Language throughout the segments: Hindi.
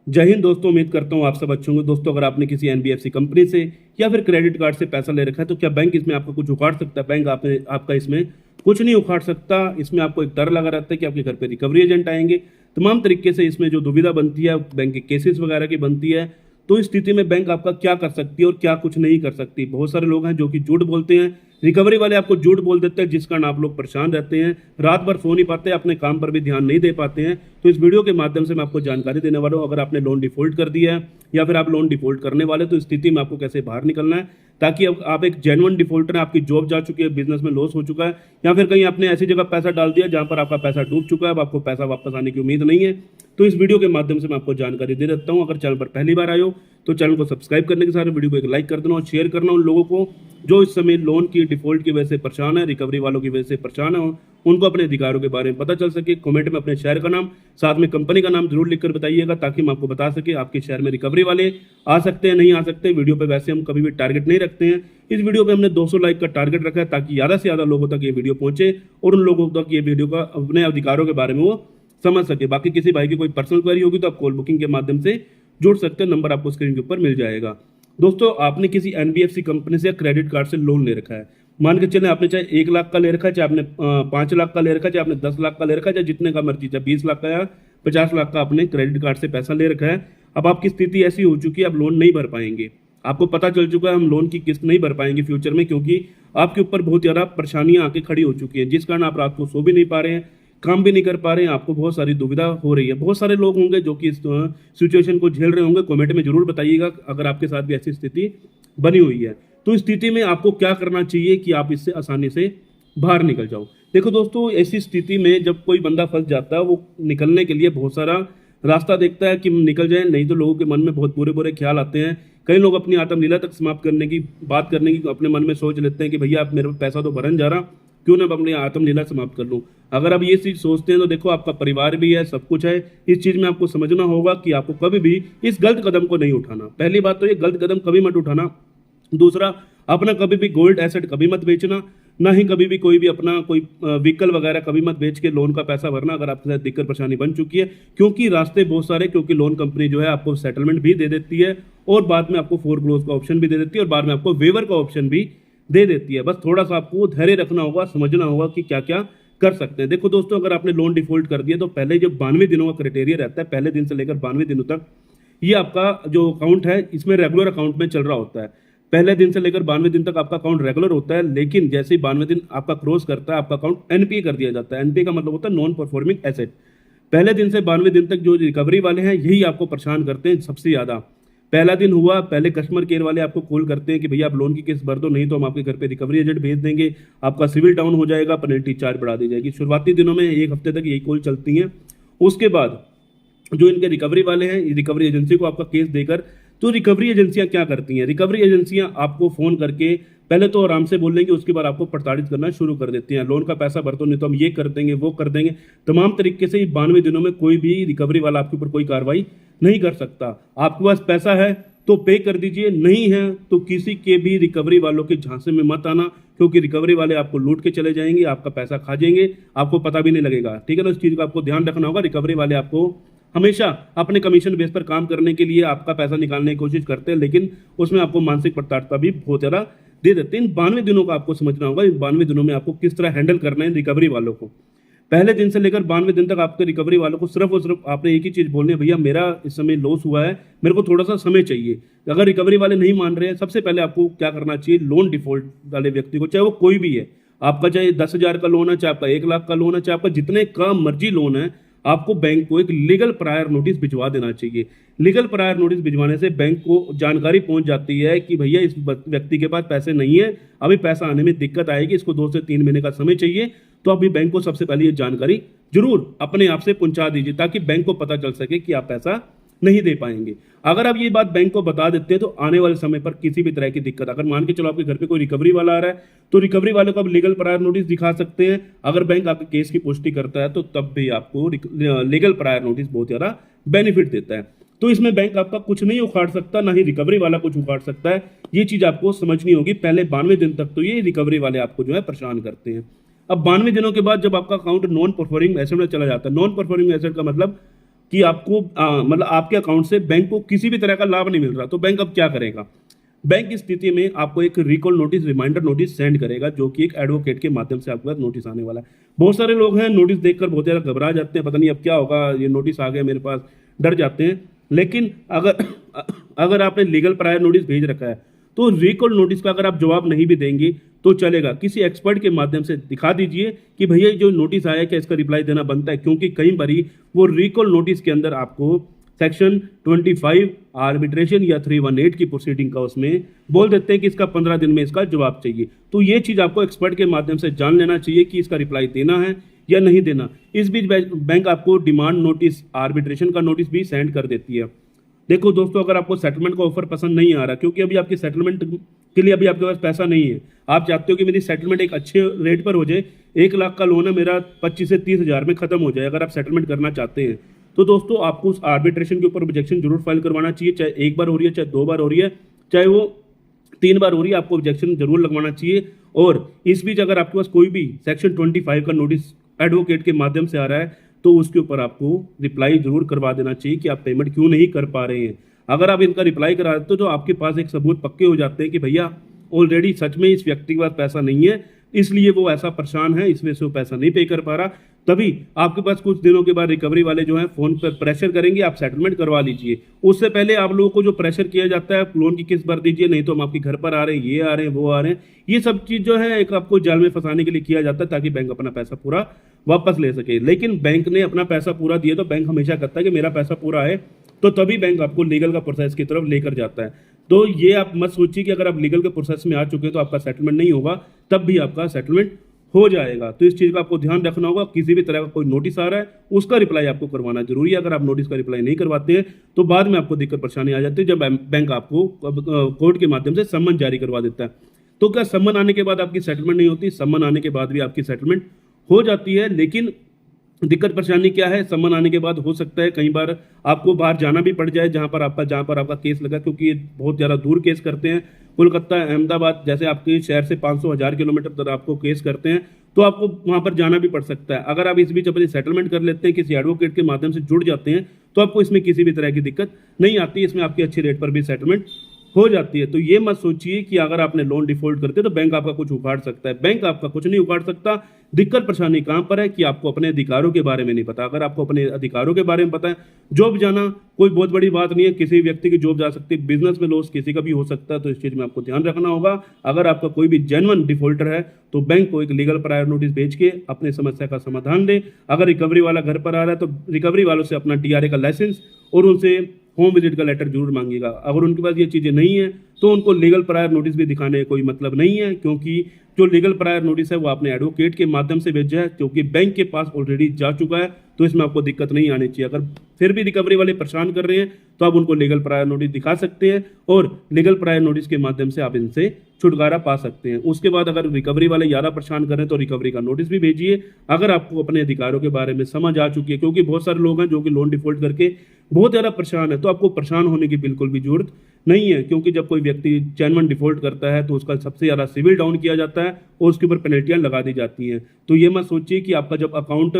जय हिंद दोस्तों, उम्मीद करता हूँ आप सब अच्छे होंगे। दोस्तों, अगर आपने किसी एनबीएफसी कंपनी से या फिर क्रेडिट कार्ड से पैसा ले रखा है तो क्या बैंक इसमें आपका कुछ उखाड़ सकता है? बैंक आपका इसमें कुछ नहीं उखाड़ सकता। इसमें आपको एक डर लगा रहता है कि आपके घर पे रिकवरी एजेंट आएंगे। तमाम तरीके से इसमें जो दुविधा बनती है बैंक के केसेस वगैरह की बनती है। तो इस स्थिति में बैंक आपका क्या कर सकती है और क्या कुछ नहीं कर सकती। बहुत सारे लोग हैं जो कि झूठ बोलते हैं, रिकवरी वाले आपको झूठ बोल देते हैं, जिस कारण आप लोग परेशान रहते हैं, रात भर सो नहीं पाते, अपने काम पर भी ध्यान नहीं दे पाते हैं। तो इस वीडियो के माध्यम से मैं आपको जानकारी देने वाला हूँ। अगर आपने लोन डिफॉल्ट कर दिया है या फिर आप लोन डिफॉल्ट करने वाले, तो इस स्थिति में आपको कैसे बाहर निकलना है, ताकि अब आप एक जेन्युइन डिफॉल्टर हैं, आपकी जॉब जा चुकी है, बिजनेस में लॉस हो चुका है, या फिर कहीं आपने ऐसी जगह पैसा डाल दिया जहां पर आपका पैसा डूब चुका है, अब आपको पैसा वापस आने की उम्मीद नहीं है। तो इस वीडियो के माध्यम से मैं आपको जानकारी दे देता हूं। अगर चैनल पर पहली बार आए हो तो चैनल को सब्सक्राइब करने के साथ वीडियो को एक लाइक कर देना और शेयर करना उन लोगों को जो इस समय लोन की डिफॉल्ट की वजह से परेशान है, रिकवरी वालों की वजह से परेशान है, उनको अपने अधिकारों के बारे में पता चल सके। कमेंट में अपने शहर का नाम साथ में कंपनी का नाम जरूर लिखकर बताइएगा, ताकि हम आपको बता सके आपके शहर में रिकवरी वाले आ सकते हैं, नहीं आ सकते। वीडियो पे वैसे हम कभी भी टारगेट नहीं रखते हैं। इस वीडियो पे हमने 200 लाइक का टारगेट रखा है, ताकि ज़्यादा से ज़्यादा लोगों तक ये वीडियो पहुंचे और उन लोगों तक ये वीडियो का अपने अधिकारों के बारे में वो समझ सके। बाकी किसी भाई की कोई पर्सनल क्वेरी होगी तो आप कॉल बुकिंग के माध्यम से जुड़ सकते हैं। नंबर आपको स्क्रीन के ऊपर मिल जाएगा। दोस्तों, आपने किसी एनबीएफसी कंपनी से या क्रेडिट कार्ड से लोन ले रखा है, मान के चलें आपने चाहे 1 लाख का ले रखा है, चाहे आपने 5 लाख का ले रखा है, चाहे आपने 10 लाख का ले रखा है, चाहे जितने का मर्जी, चाहे 20 लाख का या 50 लाख का आपने क्रेडिट कार्ड से पैसा ले रखा है। अब आपकी स्थिति ऐसी हो चुकी है, आप लोन नहीं भर पाएंगे। आपको पता चल चुका है हम लोन की किस्त नहीं भर पाएंगे फ्यूचर में, क्योंकि आपके ऊपर बहुत ज़्यादा परेशानियां आके खड़ी हो चुकी हैं, जिस कारण आप रात को सो भी नहीं पा रहे हैं, काम भी नहीं कर पा रहे हैं, आपको बहुत सारी दुविधा हो रही है। बहुत सारे लोग होंगे जो कि इस सिचुएशन को झेल रहे होंगे। कमेंट में जरूर बताइएगा अगर आपके साथ भी ऐसी स्थिति बनी हुई है। तो इस स्थिति में आपको क्या करना चाहिए कि आप इससे आसानी से बाहर निकल जाओ। देखो दोस्तों, ऐसी स्थिति में जब कोई बंदा फंस जाता है, वो निकलने के लिए बहुत सारा रास्ता देखता है कि निकल जाए, नहीं तो लोगों के मन में बहुत बुरे बुरे ख्याल आते हैं। कई लोग अपनी आत्मलीला तक समाप्त करने की बात करने की अपने मन में सोच लेते हैं कि भैया आप मेरे पैसा तो भरन जा रहा, क्यों ना अपनी आत्मलीला समाप्त कर लूं। अगर आप ये चीज सोचते हैं तो देखो, आपका परिवार भी है, सब कुछ है। इस चीज में आपको समझना होगा कि आपको कभी भी इस गलत कदम को नहीं उठाना। पहली बात तो ये गलत कदम कभी मत उठाना। दूसरा, अपना कभी भी गोल्ड एसेट कभी मत बेचना, ना ही कभी भी कोई भी अपना कोई व्हीकल वगैरह कभी मत बेच के लोन का पैसा भरना अगर आपके साथ दिक्कत परेशानी बन चुकी है। क्योंकि रास्ते बहुत सारे, क्योंकि लोन कंपनी जो है आपको सेटलमेंट भी दे देती है और बाद में आपको फोरक्लोज का ऑप्शन भी दे देती है और बाद में आपको वेवर का ऑप्शन भी दे देती है। बस थोड़ा सा आपको धैर्य रखना होगा, समझना होगा कि क्या क्या कर सकते हैं। देखो दोस्तों, अगर आपने लोन डिफॉल्ट कर दिया तो पहले जो 92 दिनों का क्राइटेरिया रहता है, पहले दिन से लेकर 92 दिनों तक ये आपका जो अकाउंट है इसमें रेगुलर अकाउंट में चल रहा होता है। पहले दिन से लेकर 92 दिन तक आपका अकाउंट रेगुलर होता है, लेकिन जैसे ही 92 दिन आपका क्रॉस करता है, आपका अकाउंट एनपीए कर दिया जाता है। एनपीए का मतलब होता है नॉन परफॉर्मिंग एसेट। पहले दिन से 92 दिन तक जो रिकवरी वाले हैं यही आपको परेशान करते हैं सबसे ज्यादा। पहला दिन हुआ, पहले कस्टमर केयर वाले आपको कॉल करते हैं कि भैया आप लोन की किस्त भर दो, नहीं तो हम आपके घर पे रिकवरी एजेंट भेज देंगे, आपका सिविल डाउन हो जाएगा, पेनल्टी चार्ज बढ़ा दी जाएगी। शुरुआती दिनों में 1 हफ्ते तक यही कॉल चलती हैं। उसके बाद जो इनके रिकवरी वाले हैं, रिकवरी एजेंसी को आपका केस देकर, तो रिकवरी एजेंसियां क्या करती हैं, रिकवरी एजेंसियां आपको फोन करके पहले तो आराम से बोल देंगे, उसके बाद आपको प्रताड़ित करना शुरू कर देती हैं। लोन का पैसा भर दो, नहीं तो हम ये कर देंगे, वो कर देंगे। तमाम तरीके से 92 दिनों में कोई भी रिकवरी वाला आपके ऊपर कोई कार्रवाई नहीं कर सकता। आपके पास पैसा है तो पे कर दीजिए, नहीं है तो किसी के भी रिकवरी वालों के झांसे में मत आना, क्योंकि रिकवरी वाले आपको लूट के चले जाएंगे, आपका पैसा खा जाएंगे, आपको पता भी नहीं लगेगा। ठीक है ना, इस चीज का आपको ध्यान रखना होगा। रिकवरी वाले आपको हमेशा अपने कमीशन बेस पर काम करने के लिए आपका पैसा निकालने की कोशिश करते हैं, लेकिन उसमें आपको मानसिक प्रताड़ता भी बहुत ज्यादा दे देते हैं। इन 92 दिनों का आपको समझना होगा, इन 92 दिनों में आपको किस तरह हैंडल करना है रिकवरी वालों को। पहले दिन से लेकर 92 दिन तक आपके रिकवरी वालों को सिर्फ और सिर्फ आपने एक ही चीज बोलनी है, भैया मेरा इस समय लॉस हुआ है, मेरे को थोड़ा सा समय चाहिए। अगर रिकवरी वाले नहीं मान रहे हैं, सबसे पहले आपको क्या करना चाहिए, लोन डिफॉल्ट वाले व्यक्ति को, चाहे वो कोई भी है, आपका चाहे 10,000 का लोन है, चाहे आपका 1 लाख का लोन है, चाहे आपका जितने का मर्जी लोन है, आपको बैंक को एक लीगल प्रायर नोटिस भिजवा देना चाहिए। लीगल प्रायर नोटिस भिजवाने से बैंक को जानकारी पहुंच जाती है कि भैया इस व्यक्ति के पास पैसे नहीं है, अभी पैसा आने में दिक्कत आएगी, इसको 2 से 3 महीने का समय चाहिए। तो अभी बैंक को सबसे पहले ये जानकारी जरूर अपने आप से पहुंचा दीजिए, ताकि बैंक को पता चल सके कि आप पैसा नहीं दे पाएंगे। अगर आप ये बात बैंक को बता देते हैं तो आने वाले समय पर किसी भी तरह की दिक्कत, अगर मान के चलो आपके घर पे कोई रिकवरी वाला आ रहा है तो रिकवरी वाले को आप लीगल प्रायर नोटिस दिखा सकते हैं। अगर बैंक आपके केस की पुष्टि करता है तो तब भी आपको लीगल प्रायर नोटिस बहुत ज्यादा बेनिफिट देता है। तो इसमें बैंक आपका कुछ नहीं उखाड़ सकता, ना ही रिकवरी वाला कुछ उखाड़ सकता है। ये चीज आपको समझनी होगी। पहले 92 दिन तक तो ये रिकवरी वाले आपको जो है परेशान करते हैं। अब 92 दिनों के बाद जब आपका अकाउंट नॉन परफॉर्मिंग एसेट में चला जाता है, नॉन परफॉर्मिंग एसेट का मतलब कि आपको मतलब आपके अकाउंट से बैंक को किसी भी तरह का लाभ नहीं मिल रहा, तो बैंक अब क्या करेगा? बैंक की स्थिति में आपको एक recall notice, reminder notice send करेगा, जो कि एक एडवोकेट के माध्यम से आपके पास नोटिस आने वाला है। बहुत सारे लोग हैं नोटिस देखकर बहुत ज़्यादा घबरा जाते हैं, पता नहीं अब क्या होगा, ये नोटिस आ गया मेरे पास, डर जाते हैं। लेकिन अगर आपने लीगल प्रायर नोटिस भेज रखा है तो रिकॉल नोटिस का अगर आप जवाब नहीं भी देंगे तो चलेगा, किसी एक्सपर्ट के माध्यम से दिखा दीजिए कि भैया जो नोटिस आया क्या इसका रिप्लाई देना बनता है, क्योंकि कई बारी वो रिकॉल नोटिस के अंदर आपको सेक्शन 25 आर्बिट्रेशन या 318 की प्रोसीडिंग का उसमें बोल देते हैं कि इसका 15 दिन में इसका जवाब चाहिए। तो ये चीज़ आपको एक्सपर्ट के माध्यम से जान लेना चाहिए कि इसका रिप्लाई देना है या नहीं देना। इस बीच बैंक आपको डिमांड नोटिस, आर्बिट्रेशन का नोटिस भी सेंड कर देती है। देखो दोस्तों, अगर आपको सेटलमेंट का ऑफर पसंद नहीं आ रहा, क्योंकि अभी आपकी सेटलमेंट के लिए अभी आपके पास पैसा नहीं है, आप चाहते हो कि मेरी सेटलमेंट एक अच्छे रेट पर हो जाए, 1 लाख का लोन है मेरा 25 से 30 हज़ार में खत्म हो जाए, अगर आप सेटलमेंट करना चाहते हैं तो दोस्तों आपको उस आर्बिट्रेशन के ऊपर ऑब्जेक्शन जरूर फाइल करवाना चाहिए। चाहे 1 बार हो रही है, चाहे 2 बार हो रही है, चाहे वो 3 बार हो रही है, आपको ऑब्जेक्शन जरूर लगवाना चाहिए। और इस बीच अगर आपके पास कोई भी सेक्शन 25 का नोटिस एडवोकेट के माध्यम से आ रहा है तो उसके ऊपर आपको रिप्लाई जरूर करवा देना चाहिए कि आप पेमेंट क्यों नहीं कर पा रहे हैं। अगर आप इनका रिप्लाई करा देते हो तो आपके पास एक सबूत पक्के हो जाते हैं कि भैया ऑलरेडी सच में इस व्यक्ति के पास पैसा नहीं है, इसलिए वो ऐसा परेशान है, इस वजह से वो पैसा नहीं पे कर पा रहा। तभी आपके पास कुछ दिनों के बाद रिकवरी वाले जो हैं फोन पर प्रेशर करेंगे, आप सेटलमेंट करवा लीजिए। उससे पहले आप लोगों को जो प्रेशर किया जाता है, लोन की किस्त भर दीजिए, नहीं तो हम आपके घर पर आ रहे हैं, ये आ रहे हैं, वो आ रहे हैं, ये सब चीज़ जो है एक आपको जाल में फंसाने के लिए किया जाता है ताकि बैंक अपना पैसा पूरा वापस ले सके। लेकिन बैंक ने अपना पैसा पूरा दिया तो बैंक हमेशा कहता है कि मेरा पैसा पूरा है, तो तभी बैंक आपको लीगल का प्रोसेस की तरफ लेकर जाता है। तो ये आप मत सोचिए कि अगर आप लीगल के प्रोसेस में आ चुके हैं तो आपका सेटलमेंट नहीं होगा, तब भी आपका सेटलमेंट हो जाएगा। तो इस चीज़ का आपको ध्यान रखना होगा, किसी भी तरह का कोई नोटिस आ रहा है उसका रिप्लाई आपको करवाना जरूरी है। अगर आप नोटिस का रिप्लाई नहीं करवाते हैं तो बाद में आपको दिक्कत परेशानी आ जाती है जब बैंक आपको कोर्ट के माध्यम से सम्मन जारी करवा देता है। तो क्या सम्मन आने के बाद आपकी सेटलमेंट नहीं होती? सम्मन आने के बाद भी आपकी सेटलमेंट हो जाती है, लेकिन दिक्कत परेशानी क्या है? सम्मन आने के बाद हो सकता है कई बार आपको बाहर जाना भी पड़ जाए जहां पर आपका केस लगा, क्योंकि ये बहुत ज़्यादा दूर केस करते हैं। कोलकाता, अहमदाबाद जैसे आपके शहर से 500-1000 किलोमीटर तक आपको केस करते हैं, तो आपको वहां पर जाना भी पड़ सकता है। अगर आप इस बीच अपनी सेटलमेंट कर लेते हैं, किसी एडवोकेट के माध्यम से जुड़ जाते हैं, तो आपको इसमें किसी भी तरह की दिक्कत नहीं आती, इसमें आपकी अच्छी रेट पर भी सेटलमेंट हो जाती है। तो ये मत सोचिए कि अगर आपने लोन डिफॉल्ट करते तो बैंक आपका कुछ उखाड़ सकता है। बैंक आपका कुछ नहीं उखाड़ सकता। दिक्कत परेशानी कहां पर है कि आपको अपने अधिकारों के बारे में नहीं पता। अगर आपको अपने अधिकारों के बारे में पता है, जॉब जाना कोई बहुत बड़ी बात नहीं है, किसी व्यक्ति की जॉब जा सकती है, बिजनेस में लॉस किसी का भी हो सकता है, तो इस चीज में आपको ध्यान रखना होगा। अगर आपका कोई भी जेन्युइन डिफॉल्टर है तो बैंक को एक लीगल प्रायर नोटिस भेज के अपनी समस्या का समाधान दे। अगर रिकवरी वाला घर पर आ रहा है तो रिकवरी वालों से अपना DRA का लाइसेंस और उनसे होम विजिट का लेटर जरूर मांगिएगा। अगर उनके पास ये चीज़ें नहीं है तो उनको लीगल प्रायर नोटिस भी दिखाने का कोई मतलब नहीं है, क्योंकि जो लीगल प्रायर नोटिस है वो आपने एडवोकेट के माध्यम से भेजा है, क्योंकि बैंक के पास ऑलरेडी जा चुका है, तो इसमें आपको दिक्कत नहीं आनी चाहिए। अगर फिर भी रिकवरी वाले परेशान कर रहे हैं तो आप उनको लीगल प्रायर नोटिस दिखा सकते हैं और लीगल प्रायर नोटिस के माध्यम से आप इनसे छुटकारा पा सकते हैं। उसके बाद अगर रिकवरी वाले ज़्यादा परेशान कर रहे हैं तो रिकवरी का नोटिस भी भेजिए, अगर आपको अपने अधिकारों के बारे में समझ आ चुकी है। क्योंकि बहुत सारे लोग हैं जो कि लोन डिफॉल्ट करके बहुत ज़्यादा परेशान है, तो आपको परेशान होने की बिल्कुल भी जरूरत नहीं है, क्योंकि जब कोई व्यक्ति जेन्युइन डिफॉल्ट करता है तो उसका सबसे ज़्यादा सिविल डाउन किया जाता है और उसके ऊपर पेनल्टियाँ लगा दी जाती हैं। तो ये मत सोचिए कि आपका जब अकाउंट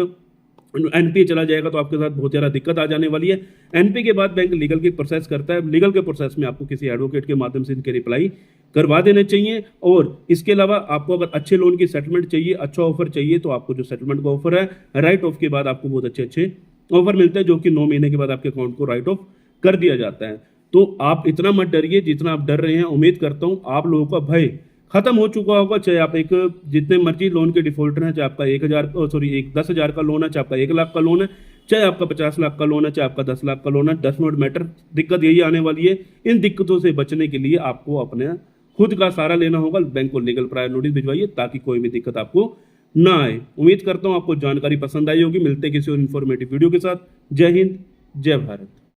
NPA चला जाएगा तो आपके साथ बहुत ज़्यादा दिक्कत आ जाने वाली है। NPA के बाद बैंक लीगल की प्रोसेस करता है, लीगल के प्रोसेस में आपको किसी एडवोकेट के माध्यम से इनके रिप्लाई करवा देने चाहिए। और इसके अलावा आपको अगर अच्छे लोन की सेटलमेंट चाहिए, अच्छा ऑफर चाहिए, तो आपको जो सेटलमेंट का ऑफर है, राइट ऑफ के बाद आपको बहुत अच्छे ऑफर मिलते हैं, जो कि 9 महीने के बाद आपके अकाउंट को राइट ऑफ कर दिया जाता है। तो आप इतना मत डरिए जितना आप डर रहे हैं। उम्मीद करता हूँ आप लोगों का भय खत्म हो चुका होगा। चाहे आप एक जितने मर्जी लोन के डिफॉल्टर हैं, चाहे आपका 10,000 का लोन है, चाहे आपका 1 लाख का लोन है, चाहे आपका 50 लाख का लोन है, चाहे आपका 10 लाख का लोन है, डस नॉट मैटर। दिक्कत यही आने वाली है। इन दिक्कतों से बचने के लिए आपको अपने खुद का सहारा लेना होगा। बैंक को लीगल प्रायर नोटिस भिजवाइए ताकि कोई भी दिक्कत आपको ना आए। उम्मीद करता हूँ आपको जानकारी पसंद आई होगी। मिलते हैं किसी और इन्फॉर्मेटिव वीडियो के साथ। जय हिंद, जय भारत।